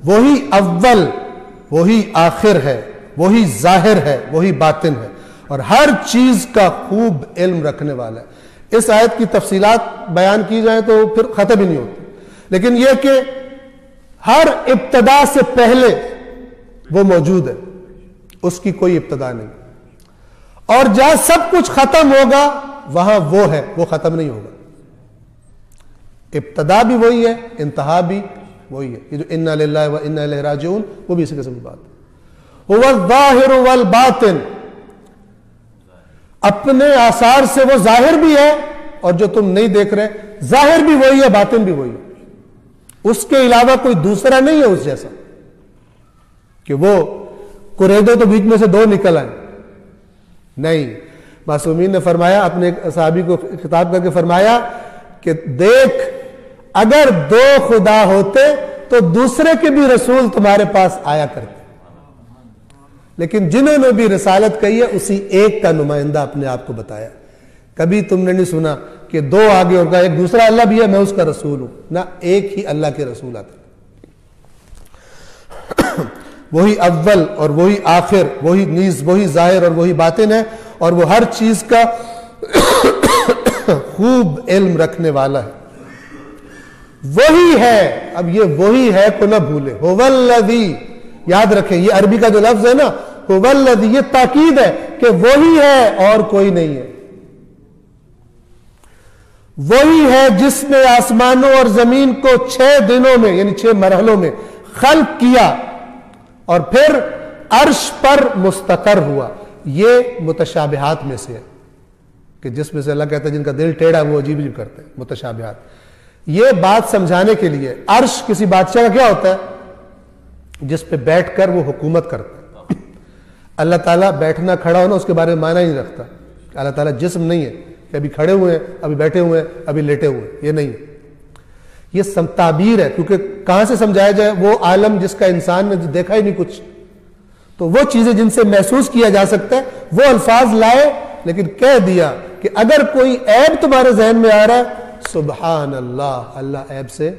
وہی اول، وہی آخر ہے، وہی ظاہر ہے، وہی باطن ہے، اور ہر چیز کا خوب علم رکھنے والا ہے۔ اس آیت کی تفصیلات بیان کی جائیں تو پھر ختم ہی نہیں ہوتی، لیکن یہ کہ ہر ابتدا سے پہلے وہ موجود ہے، اس کی کوئی ابتدا نہیں، اور جہاں سب کچھ ختم ہوگا وہاں وہ ہے، وہ ختم نہیں ہوگا۔ ابتدا بھی وہی ہے، انتہا بھی وہی ہے۔ یہ جو انا للہ و انا الیہ راجعون، وہ بھی اسی قسم کی بات ہے۔ هو الظاہر والباطن، اپنے آثار سے وہ ظاہر بھی ہے، اور جو تم نہیں دیکھ رہے ظاہر بھی وہی ہے، باطن بھی وہی ہے۔ اس کے علاوہ کوئی دوسرا نہیں ہے اس جیسا کہ وہ قریدے تو بیچ میں سے دو نکل آئے، نہیں۔ معصومین نے فرمایا، اپنے صحابی کو خطاب کر کے فرمایا کہ دیکھ، اگر دو خدا ہوتے تو دوسرے کے بھی رسول تمہارے پاس آیا کرتے، لیکن جنہوں نے بھی رسالت کہی ہے اسی ایک کا نمائندہ اپنے آپ کو بتایا۔ کبھی تم نے نہیں سنا کہ دو آگے اور کہا ایک دوسرا اللہ بھی ہے، میں اس کا رسول ہوں، نہ، ایک ہی اللہ کے رسول آتے۔ وہی اول اور وہی آخر، وہی نیز وہی ظاہر اور وہی باطن ہے، اور وہ ہر چیز کا خوب علم رکھنے والا ہے۔ وہی ہے، اب یہ وہی ہے کو نہ بھولے، هو الذی، یاد رکھیں یہ عربی کا جو لفظ ہے نا، هو الذی، یہ تاکید ہے کہ وہی ہے اور کوئی نہیں ہے۔ وہی ہے جس نے آسمانوں اور زمین کو 6 دنوں میں، یعنی 6 مرحلوں میں خلق کیا، اور پھر عرش پر مستقر ہوا۔ یہ متشابہات میں سے ہے کہ جس میں سے اللہ کہتا ہے جن کا دل ٹیڑھا وہ عجیب عجیب کرتے ہیں، متشابہات۔ یہ بات سمجھانے کے لیے، عرش کسی بادشاہ کا کیا ہوتا ہے؟ جس پہ بیٹھ کر وہ حکومت کرتا ہے۔ اللہ تعالیٰ بیٹھنا کھڑا ہونا اس کے بارے میں معنی ہی نہیں رکھتا۔ اللہ تعالیٰ جسم نہیں ہے کہ ابھی کھڑے ہوئے ہیں، ابھی بیٹھے ہوئے ہیں، ابھی لیٹے ہوئے ہیں، یہ نہیں ہے۔ یہ تعبیر ہے، کیونکہ کہاں سے سمجھایا جائے وہ عالم جس کا انسان نے دیکھا ہی نہیں کچھ، تو وہ چیزیں جن سے محسوس کیا جا سکتا ہے وہ الفاظ لائے، لیکن کہہ دیا کہ اگر کوئی عیب تمہارے ذہن میں آ رہا ہے، سبحان اللہ، اللہ عیب سے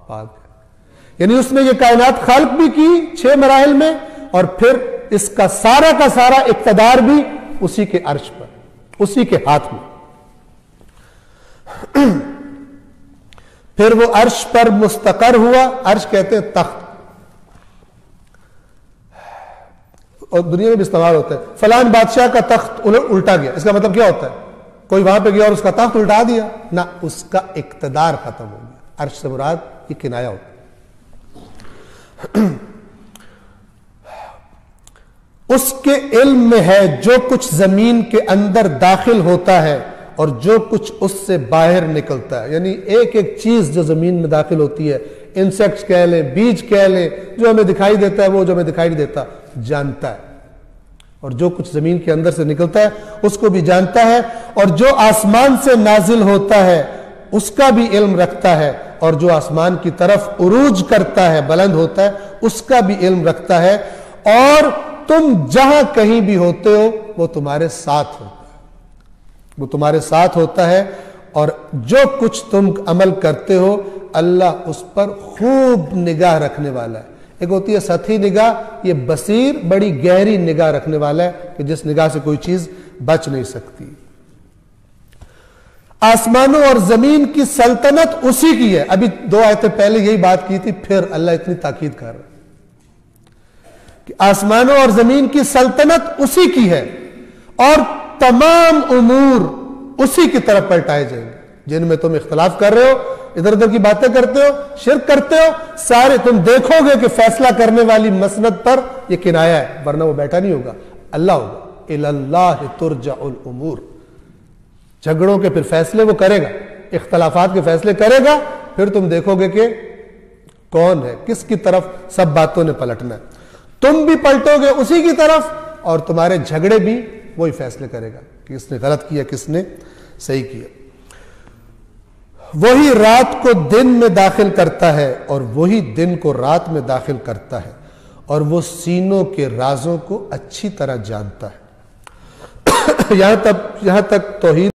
پاک ہے۔ یعنی اس نے یہ کائنات خلق بھی کی 6 مراحل میں، اور پھر اس کا سارا اقتدار بھی اسی کے عرش پر، اسی کے ہاتھ میں۔ پھر وہ عرش پر مستقر ہوا، عرش کہتے ہیں تخت، اور دنیا میں بھی استعمال ہوتا ہے، فلان بادشاہ کا تخت الٹا گیا، اس کا مطلب کیا ہوتا ہے؟ کوئی وہاں پہ گیا اور اس کا تخت الٹا دیا؟ نہ، اس کا اقتدار ختم ہو گیا۔ عرش سے مراد یہ کنایا ہوتا ہے۔ اس کے علم میں ہے جو کچھ زمین کے اندر داخل ہوتا ہے اور جو کچھ اس سے باہر نکلتا ہے، یعنی ایک ایک چیز جو زمین میں داخل ہوتی ہے، انسیکٹس کہہ لیں، بیج کہہ لیں، جو ہمیں دکھائی دیتا ہے وہ جو ہمیں دکھائی نہیں دیتا جانتا ہے، اور جو کچھ زمین کے اندر سے نکلتا ہے اس کو بھی جانتا ہے، اور جو آسمان سے نازل ہوتا ہے اس کا بھی علم رکھتا ہے، اور جو آسمان کی طرف عروج کرتا ہے، بلند ہوتا ہے، اس کا بھی علم رکھتا ہے، اور تم جہاں کہیں بھی ہوتے ہو وہ تمہارے ساتھ ہوتا ہے، وہ تمہارے ساتھ ہوتا ہے، اور جو کچھ تم عمل کرتے ہو اللہ اس پر خوب نگاہ رکھنے والا ہے۔ ایک ہوتی ہے سطحی نگاہ، یہ بصیر بڑی گہری نگاہ رکھنے والا ہے کہ جس نگاہ سے کوئی چیز بچ نہیں سکتی۔ آسمانوں اور زمین کی سلطنت اسی کی ہے۔ ابھی 2 آیتیں پہلے یہی بات کی تھی، پھر اللہ اتنی تاکید کر رہا ہے کہ آسمانوں اور زمین کی سلطنت اسی کی ہے، اور تمام امور اسی کی طرف پلٹائے جائیں گے۔ جن میں تم اختلاف کر رہے ہو، ادھر ادھر کی باتیں کرتے ہو، شرک کرتے ہو، سارے تم دیکھو گے کہ فیصلہ کرنے والی مسند پر یہ کنایا ہے، ورنہ وہ بیٹھا نہیں ہوگا، اللہ ہوگا۔ الی اللہ ترجع الامور، جھگڑوں کے پھر فیصلے وہ کرے گا، اختلافات کے فیصلے کرے گا، پھر تم دیکھو گے کہ کون ہے، کس کی طرف سب باتوں نے پلٹنا ہے۔ تم بھی پلٹو گے اسی کی طرف، اور تمہارے جھگڑے بھی وہی فیصلے کرے گا کہ کس نے غلط کیا، کس نے صحیح کیا۔ وہی رات کو دن میں داخل کرتا ہے اور وہی دن کو رات میں داخل کرتا ہے، اور وہ سینوں کے رازوں کو اچھی طرح جانتا ہے۔ یہاں تک توحید